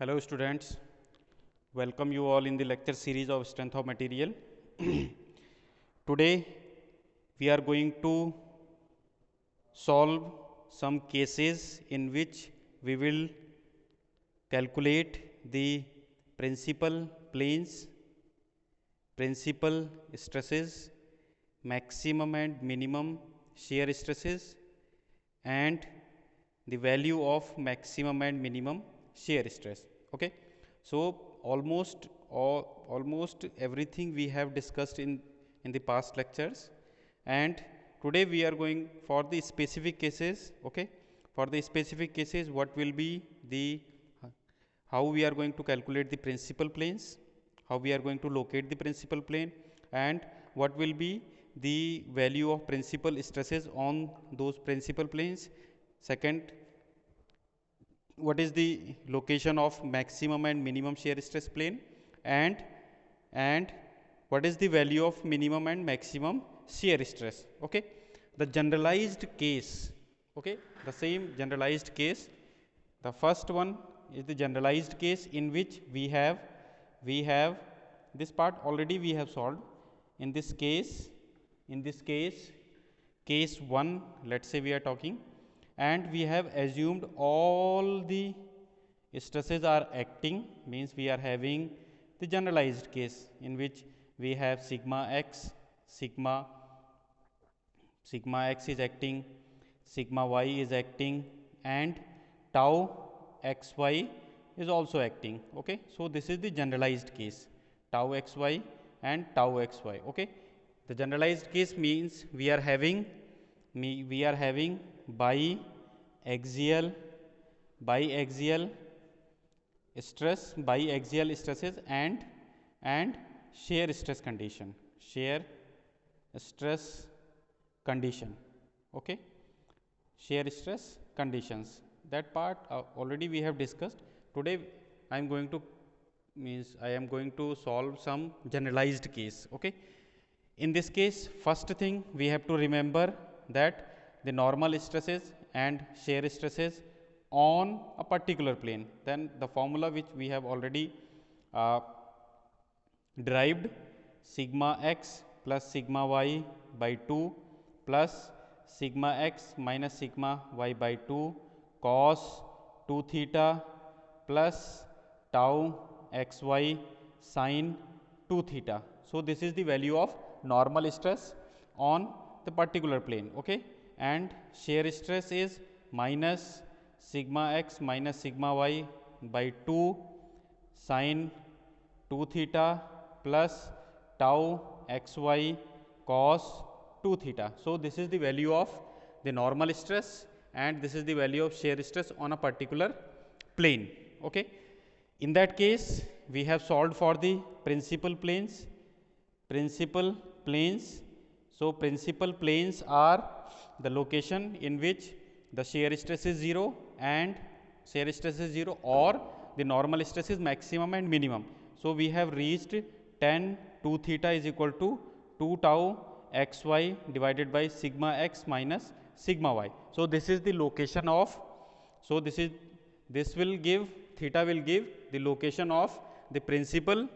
Hello students, welcome you all in the lecture series of strength of material. Today we are going to solve some cases in which we will calculate the principal planes, principal stresses, maximum and minimum shear stresses and the value of maximum and minimum shear stress. Okay. So, almost everything we have discussed in the past lectures, and today we are going for the specific cases. Okay. For the specific cases, what will be the how we are going to calculate the principal planes, how we are going to locate the principal plane, and what will be the value of principal stresses on those principal planes. Second, what is the location of maximum and minimum shear stress plane, and what is the value of minimum and maximum shear stress. Okay. The generalized case, okay, the same generalized case. The first one is the generalized case in which we have this part already we have solved. In this case, case 1, let us say we are talking, and we have assumed all the stresses are acting, means we are having the generalized case in which we have sigma x is acting, sigma y is acting, and tau xy is also acting. Okay. So, this is the generalized case, tau xy and tau xy. Okay. The generalized case means we are having biaxial stresses and shear stress condition. Okay. Shear stress conditions, that part already we have discussed. Today I am going to solve some generalized case. Okay. In this case, first thing we have to remember that the normal stresses and shear stresses on a particular plane, then the formula which we have already derived, sigma x plus sigma y by 2 plus sigma x minus sigma y by 2 cos 2 theta plus tau xy sin 2 theta. So, this is the value of normal stress on the particular plane. Okay. And shear stress is minus sigma x minus sigma y by 2 sin 2 theta plus tau xy cos 2 theta. So, this is the value of the normal stress and this is the value of shear stress on a particular plane. Okay. In that case, we have solved for the principal planes. So, principal planes are the location in which the shear stress is 0 or the normal stress is maximum and minimum. So, we have reached tan 2 theta is equal to 2 tau xy divided by sigma x minus sigma y. So, this is the location of, so this will give, theta will give the location of the principal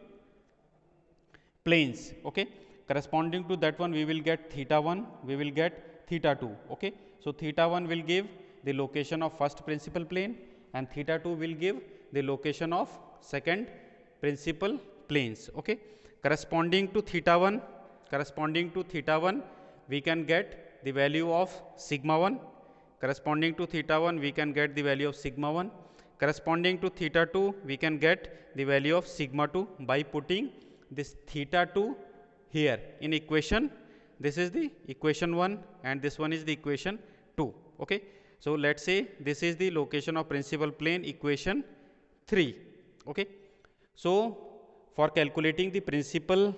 planes. Okay. Corresponding to that one, we will get theta 1, we will get theta 2. Okay. So, theta 1 will give the location of first principal plane and theta 2 will give the location of second principal planes. Okay. Corresponding to theta 1, we can get the value of sigma 1. Corresponding to theta 1, we can get the value of sigma 1. Corresponding to theta 2, we can get the value of sigma 2 by putting this theta 2 here in equation. This is the equation 1 and this one is the equation 2. Okay. So, let us say this is the location of principal plane, equation 3. Okay. So, for calculating the principal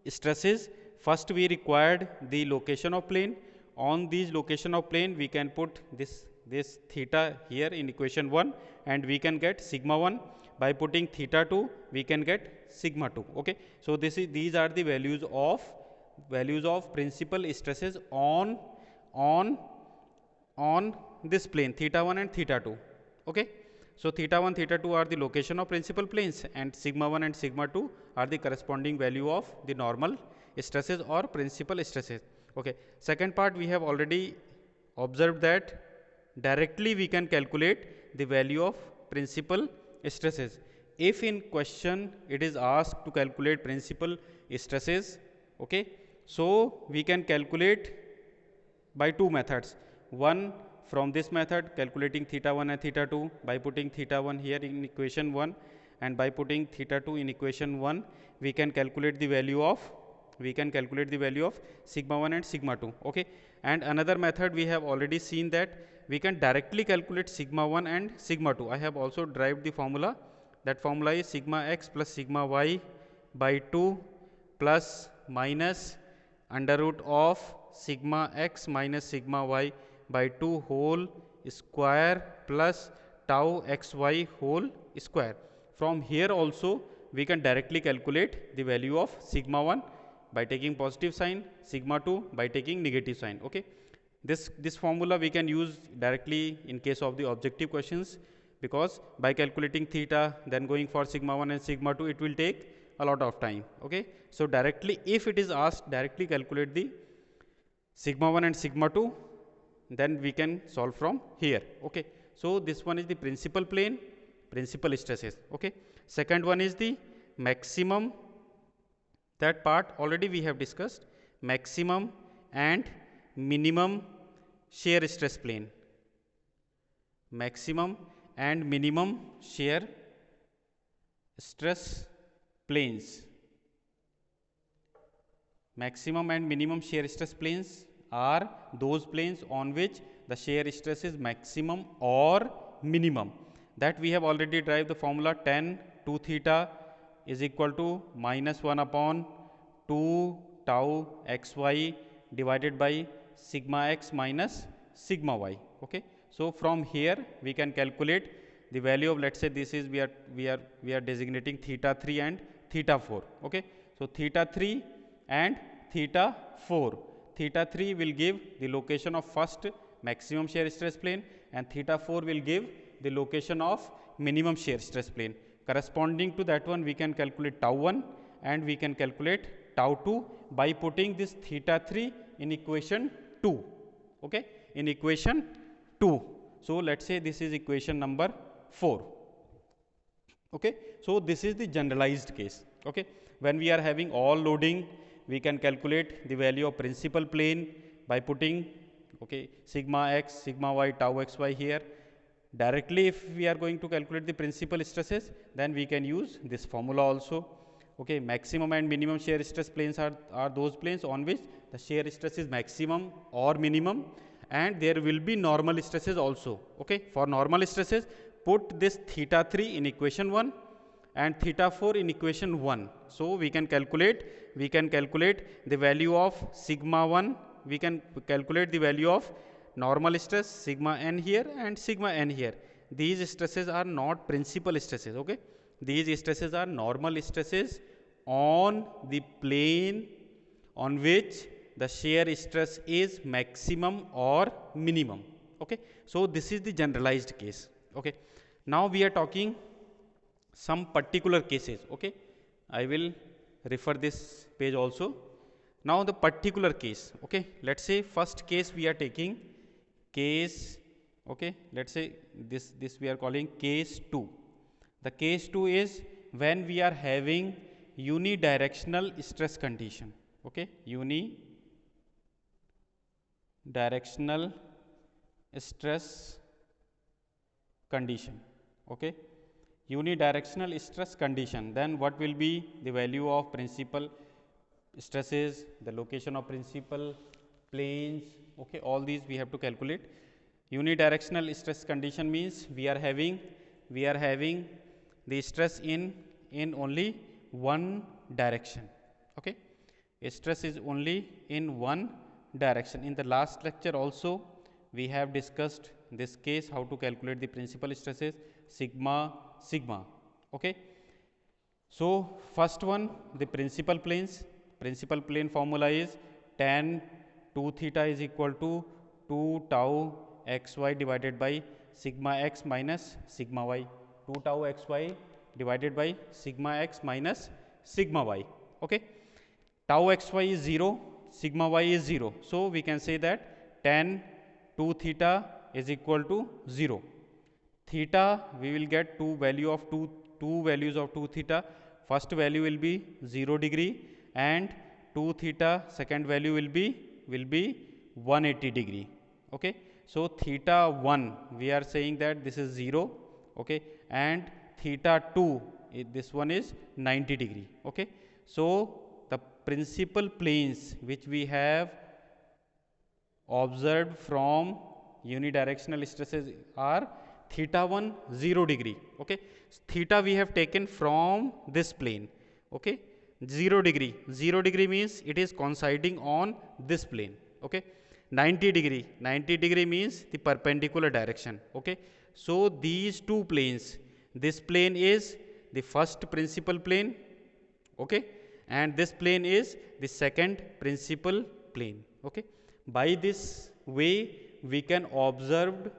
stresses, first we required the location of plane. On these location of plane, we can put this theta here in equation 1 and we can get sigma 1. By putting theta 2, we can get sigma 2. Okay. So, these are the values of principal stresses on this plane, theta 1 and theta 2. Okay. So theta 1, theta 2 are the location of principal planes, and sigma 1 and sigma 2 are the corresponding value of the normal stresses or principal stresses. Okay. Second part, we have already observed that directly we can calculate the value of principal stresses. If in question it is asked to calculate principal stresses, okay, so we can calculate by two methods. One, from this method, calculating theta 1 and theta 2 by putting theta 1 here in equation 1, and by putting theta 2 in equation 1, we can calculate the value of sigma 1 and sigma 2. Okay. And another method, we have already seen that we can directly calculate sigma 1 and sigma 2. I have also derived the formula. That formula is sigma x plus sigma y by 2 plus minus under root of sigma x minus sigma y by 2 whole square plus tau xy whole square. From here also we can directly calculate the value of sigma 1 by taking positive sign, sigma 2 by taking negative sign. Okay. This formula we can use directly in case of the objective questions, because by calculating theta then going for sigma 1 and sigma 2, it will take a lot of time. Okay. So directly, if it is asked directly calculate the sigma 1 and sigma 2, then we can solve from here. Okay. So this one is the principal plane, principal stresses. Okay. Second one is the maximum. That part already we have discussed, maximum and minimum shear stress plane. Maximum and minimum shear stress planes. Maximum and minimum shear stress planes are those planes on which the shear stress is maximum or minimum. That we have already derived the formula, tan 2 theta is equal to minus 1 upon 2 tau xy divided by sigma x minus sigma y. Okay. So from here we can calculate the value of, let's say this is we are designating theta 3 and theta 4. Okay. So theta 3 and theta 4. Theta 3 will give the location of first maximum shear stress plane, and theta 4 will give the location of minimum shear stress plane. Corresponding to that one, we can calculate tau 1 and we can calculate tau 2 by putting this theta 3 in equation 2. Okay. In equation 2. So let's say this is equation number 4. Okay. So this is the generalized case. Okay. When we are having all loading, we can calculate the value of principal plane by putting, okay, sigma x, sigma y, tau xy here. Directly, if we are going to calculate the principal stresses, then we can use this formula also. Okay. Maximum and minimum shear stress planes are those planes on which the shear stress is maximum or minimum, and there will be normal stresses also. Okay. For normal stresses, put this theta 3 in equation 1 and theta 4 in equation 1. So we can calculate the value of sigma 1, we can calculate the value of normal stress sigma n here and sigma n here. These stresses are not principal stresses. Okay. These stresses are normal stresses on the plane on which the shear stress is maximum or minimum. Okay. So this is the generalized case. Okay. Now we are talking some particular cases. Okay. I will refer this page also. Now the particular case. Okay. Let's say first case we are taking case. Okay. Let's say this we are calling case 2. The case 2 is when we are having unidirectional stress condition. Okay. Unidirectional stress condition. Okay. Unidirectional stress condition, then what will be the value of principal stresses, the location of principal planes. Okay. All these we have to calculate. Unidirectional stress condition means we are having the stress in only one direction. Okay. Stress is only in one direction. In the last lecture also we have discussed this case, how to calculate the principal stresses, sigma. Okay. So first one, the principal planes. Principal plane formula is tan 2 theta is equal to 2 tau xy divided by sigma x minus sigma y, 2 tau xy divided by sigma x minus sigma y. Okay, tau xy is 0, sigma y is 0, so we can say that tan 2 theta is equal to 0. Theta, we will get two values of 2 theta. First value will be 0 degree, and 2 theta second value will be 180 degree. Okay, so theta 1 we are saying that this is 0. Okay, and theta 2 this one is 90 degree. Okay, so the principal planes which we have observed from unidirectional stresses are theta 1 0 degree. Okay, theta we have taken from this plane. Okay, 0 degree means it is coinciding on this plane. Okay, 90 degree means the perpendicular direction. Okay, so these two planes, this plane is the first principal plane. Okay, and this plane is the second principal plane. Okay, by this way we can observe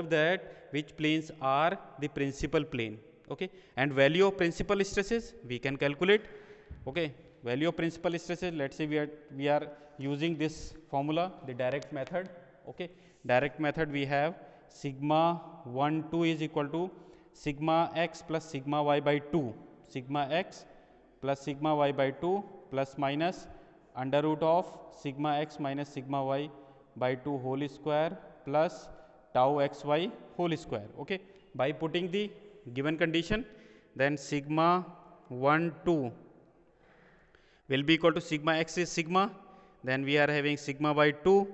that which planes are the principal plane. Okay, and value of principal stresses we can calculate. Okay, value of principal stresses, let's say we are using this formula, the direct method. Okay, direct method we have sigma 1 2 is equal to sigma x plus sigma y by 2, sigma x plus sigma y by 2 plus minus under root of sigma x minus sigma y by 2 whole square plus tau xy whole square. Okay, by putting the given condition, then sigma 1 2 will be equal to sigma x is sigma, then we are having sigma by 2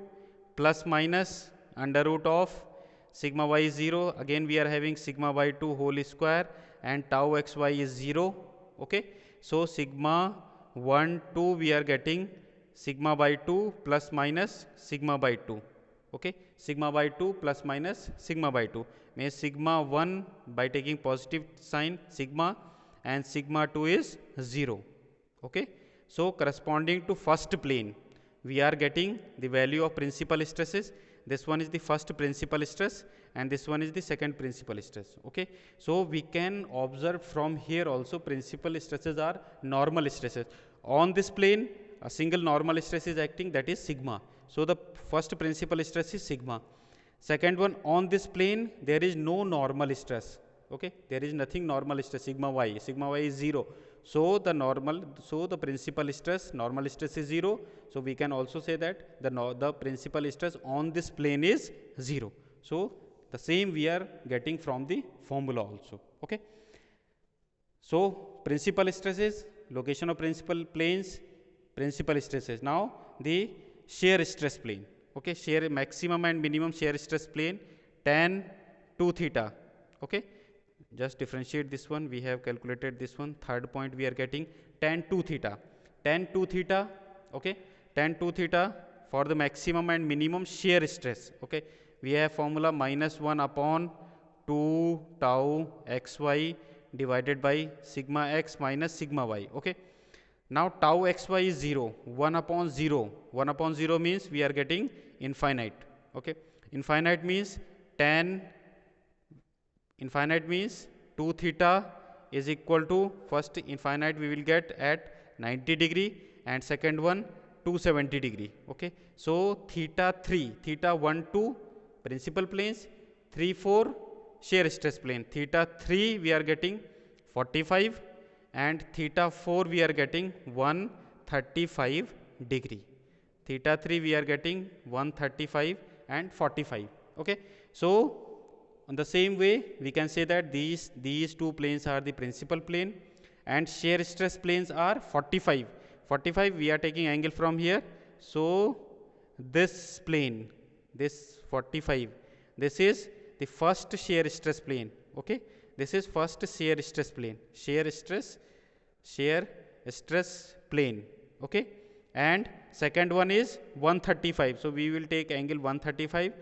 plus minus under root of sigma y is 0, again we are having sigma by 2 whole square and tau xy is 0. Okay, so sigma 1 2 we are getting sigma by 2 plus minus sigma by 2. Okay, sigma by 2 plus minus sigma by 2 means sigma 1 by taking positive sign sigma and sigma 2 is 0. Okay, so corresponding to first plane we are getting the value of principal stresses. This one is the first principal stress and this one is the second principal stress. Okay, so we can observe from here also principal stresses are normal stresses. On this plane a single normal stress is acting, that is sigma. So the first principal stress is sigma. Second one, on this plane there is no normal stress. Okay, there is nothing normal stress, sigma y is 0. So the principal stress, normal stress is 0. So we can also say that the principal stress on this plane is 0. So the same we are getting from the formula also. Okay, so principal stresses, location of principal planes, principal stresses. Now the shear stress plane. Okay, shear maximum and minimum shear stress plane tan 2 theta. Okay, just differentiate this one, we have calculated this one. Third point we are getting tan 2 theta. Okay, tan 2 theta for the maximum and minimum shear stress. Okay, we have formula minus 1 upon 2 tau xy divided by sigma x minus sigma y. Okay, now tau xy is 0, 1 upon 0 means we are getting infinite. Okay, infinite means 2 theta is equal to, first infinite we will get at 90 degree and second one 270 degree. Okay, so theta 1 2 principal planes, 3 4 shear stress plane. Theta 3 we are getting 45 and theta 4 we are getting 135 degree. Theta 3 we are getting 135 and 45. Okay, so on the same way we can say that these two planes are the principal plane and shear stress planes are 45. We are taking angle from here, so this plane, this 45, this is the first shear stress plane. Okay, this is first shear stress plane, shear stress plane. Okay, and second one is 135, so we will take angle 135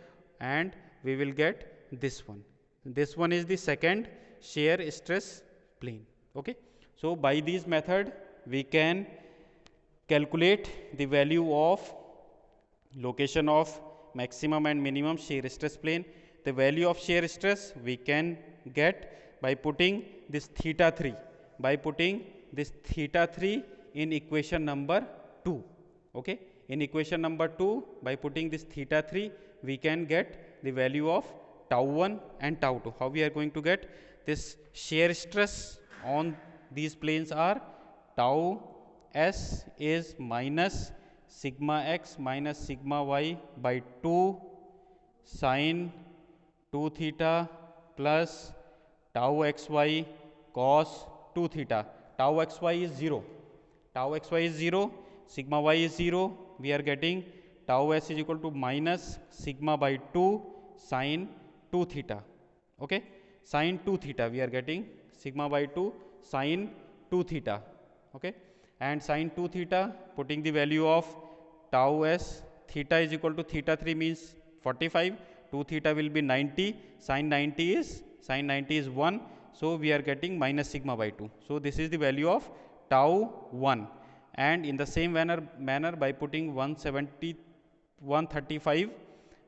and we will get this one. This one is the second shear stress plane. Okay, so by this method we can calculate the value of location of maximum and minimum shear stress plane, the value of shear stress we can get by putting this theta 3, by putting this theta 3 in equation number 2. Okay, in equation number 2, by putting this theta 3 we can get the value of tau 1 and tau 2. How we are going to get this shear stress on these planes are tau s is minus sigma x minus sigma y by 2 sin 2 theta plus tau xy cos 2 theta. Tau xy is 0, tau xy is 0, sigma y is 0, we are getting tau s is equal to minus sigma by 2 sin 2 theta. Okay, sin 2 theta we are getting sigma by 2 sin 2 theta. Okay, and sin 2 theta, putting the value of tau s, theta is equal to theta 3 means 45, 2 theta will be 90, sin 90 is 1, so we are getting minus sigma by 2. So this is the value of tau 1, and in the same manner by putting 135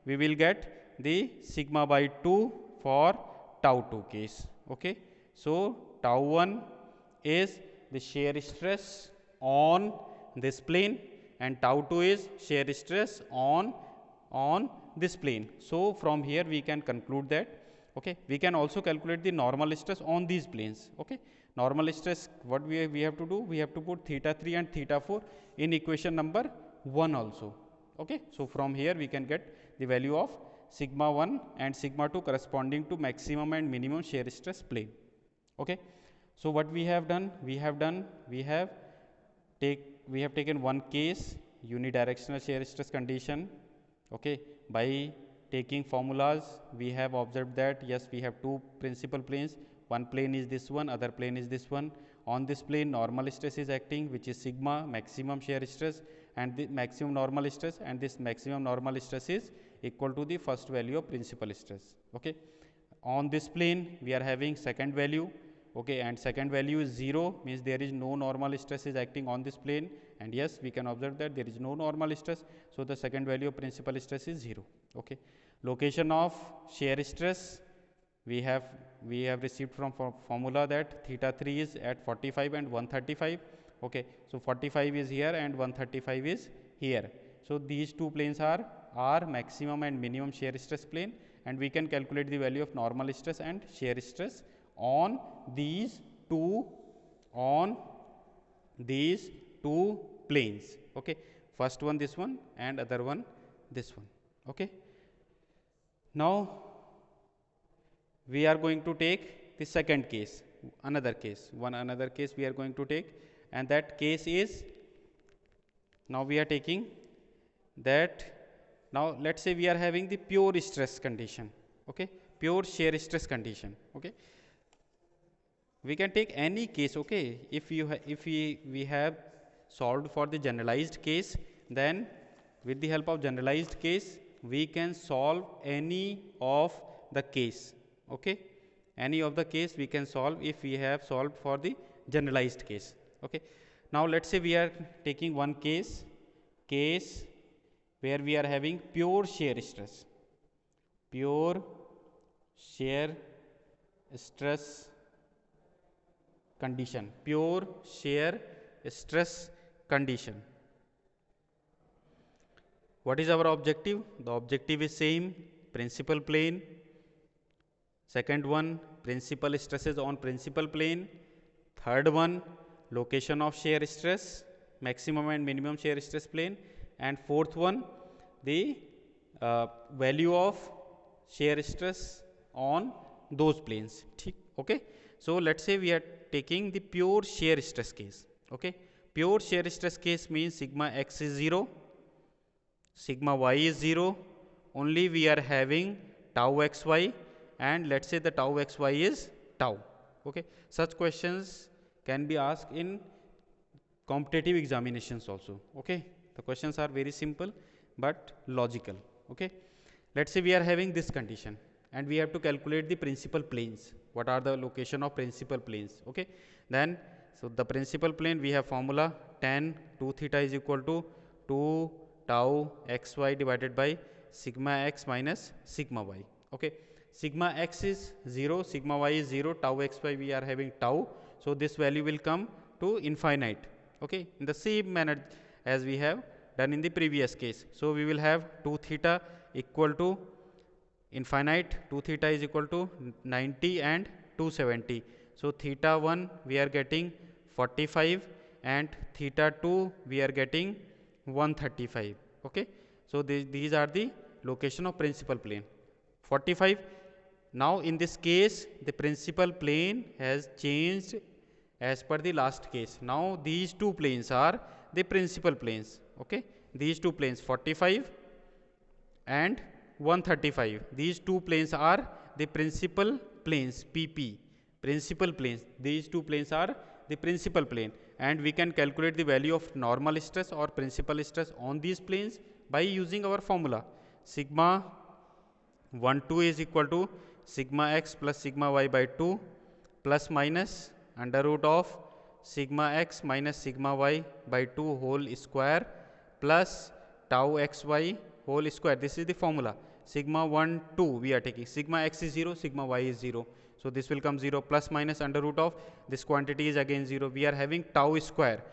we will get the sigma by 2 for tau 2 case. Okay, so tau 1 is the shear stress on this plane and tau 2 is shear stress on this plane. So from here we can conclude that. Okay, we can also calculate the normal stress on these planes. Okay, normal stress, what we have to do, we have to put theta 3 and theta 4 in equation number 1 also. Okay, so from here we can get the value of sigma 1 and sigma 2 corresponding to maximum and minimum shear stress plane. Okay, so what we have done, we have taken one case, unidirectional shear stress condition. Okay, by taking formulas we have observed that yes, we have two principal planes, one plane is this one, other plane is this one. On this plane normal stress is acting, which is sigma, maximum shear stress, and the maximum normal stress, and this maximum normal stress is equal to the first value of principal stress. Okay, on this plane we are having second value. Okay, and second value is 0, means there is no normal stress is acting on this plane, and yes, we can observe that there is no normal stress, so the second value of principal stress is 0. Okay, location of shear stress we have received from formula that theta 3 is at 45 and 135. Okay, so 45 is here and 135 is here, so these two planes are maximum and minimum shear stress plane, and we can calculate the value of normal stress and shear stress on these two planes. Okay, first one this one and other one this one. Okay, now we are going to take the second case, another case we are going to take, and that case is, now we are taking that, now let's say we are having the pure stress condition. Okay, pure shear stress condition. Okay, we can take any case. Okay, if we have solved for the generalized case, then with the help of generalized case we can solve any of the case. Okay, any of the case we can solve if we have solved for the generalized case. Okay, now let's say we are taking one case where we are having pure shear stress condition, pure shear stress condition. What is our objective? The objective is same, principal plane. Second one, principal stresses on principal plane. Third one, location of shear stress, maximum and minimum shear stress plane. And fourth one, the value of shear stress on those planes. Okay, so let's say we are taking the pure shear stress case. Okay, pure shear stress case means sigma x is 0, sigma y is 0, only we are having tau xy, and let's say the tau xy is tau. Okay, such questions can be asked in competitive examinations also. Okay, the questions are very simple but logical. Okay, let's say we are having this condition and we have to calculate the principal planes. What are the location of principal planes? Okay, then so the principal plane we have formula tan 2 theta is equal to 2 tau xy divided by sigma x minus sigma y. Okay, sigma x is 0, sigma y is 0, tau xy we are having tau, so this value will come to infinite, okay, in the same manner as we have done in the previous case. So we will have 2 theta equal to infinite, 2 theta is equal to 90 and 270. So theta 1 we are getting 45 and theta 2 we are getting 135, okay. So these are the location of principal plane. 45, now in this case the principal plane has changed as per the last case. Now these two planes are the principal planes, okay, these two planes 45 and 135, these two planes are the principal planes, PP, principal planes, these two planes are the principal plane, and we can calculate the value of normal stress or principal stress on these planes by using our formula. Sigma 1 2 is equal to sigma x plus sigma y by 2 plus minus under root of sigma x minus sigma y by 2 whole square plus tau xy whole square. This is the formula. Sigma 1 2 we are taking, sigma x is 0, sigma y is 0, so this will come 0 plus minus under root of this quantity is again 0. We are having tau square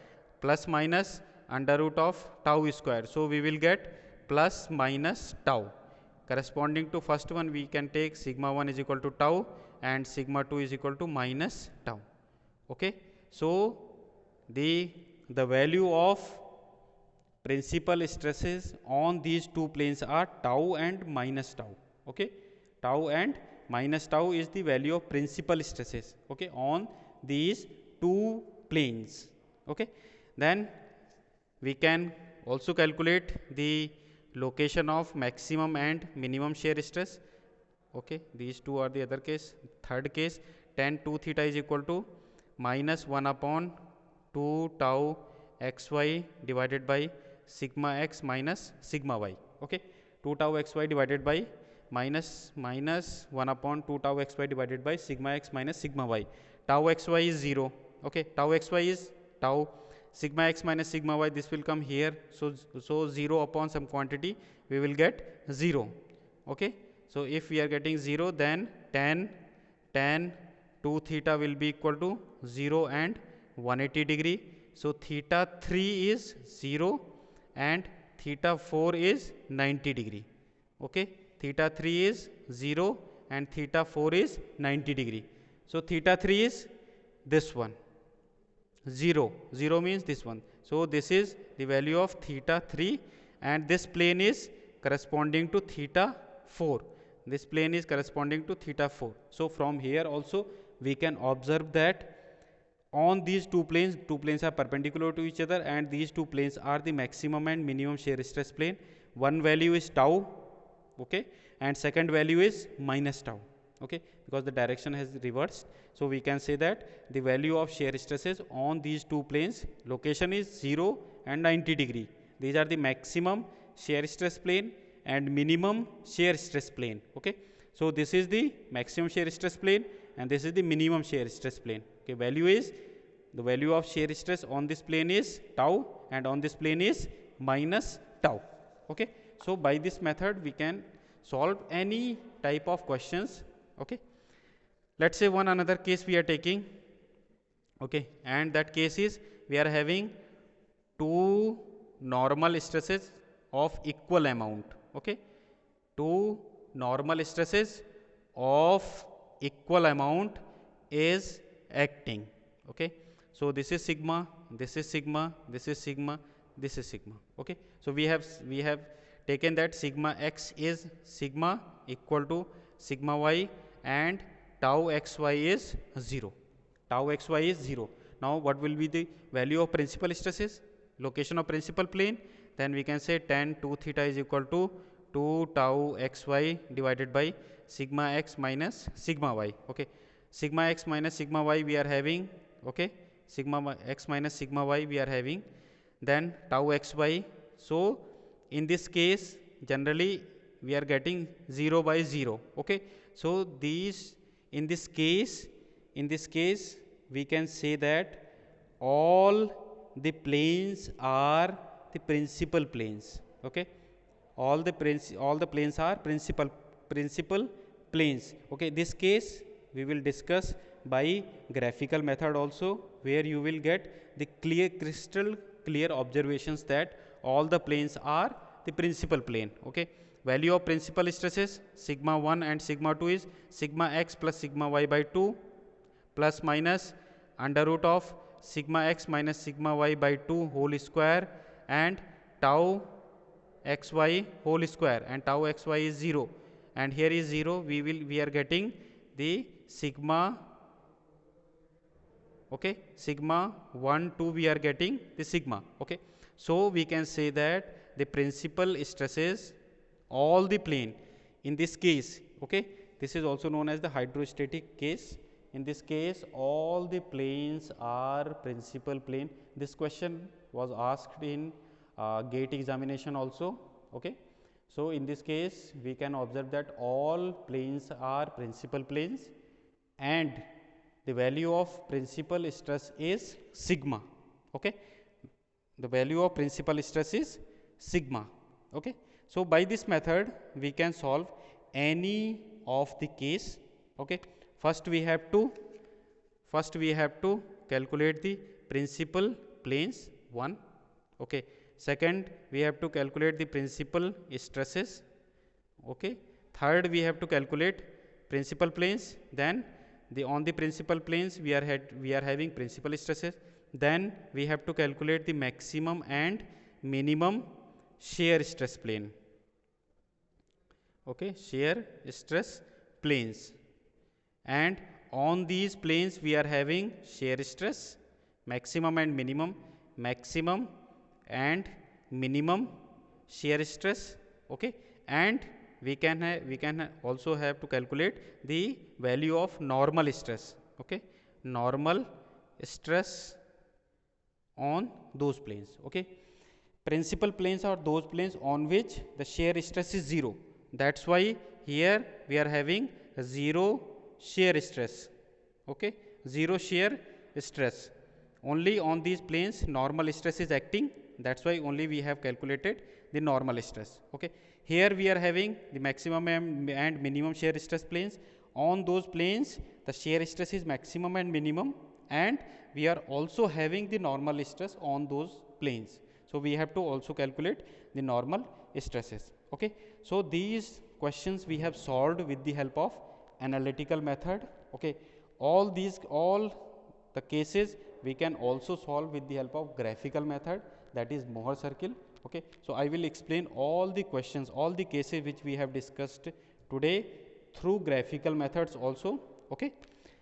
plus minus under root of tau square, so we will get plus minus tau. Corresponding to first one we can take sigma 1 is equal to tau and sigma 2 is equal to minus tau, okay. So the value of principal stresses on these two planes are tau and minus tau, okay. Tau and minus tau is the value of principal stresses, okay, on these two planes, okay. Then we can also calculate the location of maximum and minimum shear stress, okay. These two are the other case. Third case, tan 2 theta is equal to minus 1 upon 2 tau xy divided by sigma x minus sigma y, okay. 2 tau xy divided by minus 1 upon 2 tau xy divided by sigma x minus sigma y. Tau xy is 0, okay. Tau xy is tau, sigma x minus sigma y, this will come here, so 0 upon some quantity we will get 0, okay. So if we are getting 0, then tan 2 theta will be equal to 0 and 180 degree. So theta 3 is 0 and theta 4 is 90 degree, okay. Theta 3 is 0 and theta 4 is 90 degree. So theta 3 is this one, 0, 0 means this one. So this is the value of theta 3 and this plane is corresponding to theta 4. This plane is corresponding to theta 4. So from here also we can observe that on these two planes are perpendicular to each other and these two planes are the maximum and minimum shear stress plane. One value is tau, okay, and second value is minus tau, okay, because the direction has reversed. So we can say that the value of shear stresses on these two planes, location is 0 and 90 degree. These are the maximum shear stress plane and minimum shear stress plane, okay. So this is the maximum shear stress plane and this is the minimum shear stress plane, okay. The value of shear stress on this plane is tau and on this plane is minus tau, okay. So by this method we can solve any type of questions, okay. Let's say one another case we are taking, okay, and that case is we are having two normal stresses of equal amount, okay. Two normal stresses of equal amount is acting, okay. So this is sigma, this is sigma, this is sigma, this is sigma, okay. So we have taken that sigma x is sigma equal to sigma y and tau xy is 0. Tau xy is 0. Now what will be the value of principal stresses? Location of principal plane, then we can say tan 2 theta is equal to 2 tau xy divided by sigma x minus sigma y, okay. Sigma x minus sigma y we are having, okay, sigma x minus sigma y we are having, then tau xy. So in this case generally we are getting 0 by 0, okay. So these in this case we can say that all the planes are the principal planes, okay. All the planes are principal planes. Okay, this case we will discuss by graphical method also, where you will get the crystal clear observations that all the planes are the principal plane. Okay, value of principal stresses sigma 1 and sigma 2 is sigma x plus sigma y by 2 plus minus under root of sigma x minus sigma y by 2 whole square and tau xy whole square, and tau xy is 0, and here is 0. We are getting the sigma, okay, sigma 1 2 we are getting the sigma. Okay, so we can say that the principal stresses all the plane in this case. Okay, this is also known as the hydrostatic case. In this case all the planes are principal plane. This question was asked in GATE examination also. Okay, so in this case we can observe that all planes are principal planes and the value of principal stress is sigma. Okay, the value of principal stress is sigma. Okay, so by this method we can solve any of the case. Okay, first we have to calculate the principal planes 1. Okay, second we have to calculate the principal stresses. Okay, third we have to calculate principal planes, then on the principal planes we are having principal stresses, then we have to calculate the maximum and minimum shear stress plane. Okay, shear stress planes, and on these planes we are having shear stress maximum and minimum shear stress. Okay, and we can also have to calculate the value of normal stress. Okay, normal stress on those planes. Okay, principal planes are those planes on which the shear stress is 0. That's why here we are having 0 shear stress. Okay, 0 shear stress. Only on these planes normal stress is acting. That's why only we have calculated the normal stress. Okay, here we are having the maximum and minimum shear stress planes. On those planes the shear stress is maximum and minimum, and we are also having the normal stress on those planes. So we have to also calculate the normal stresses. Okay, so these questions we have solved with the help of analytical method. Okay, all the cases we can also solve with the help of graphical method, that is Mohr circle. Okay, so I will explain all the questions, all the cases which we have discussed today through graphical methods also. Okay,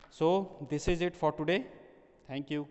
so this is it for today. Thank you.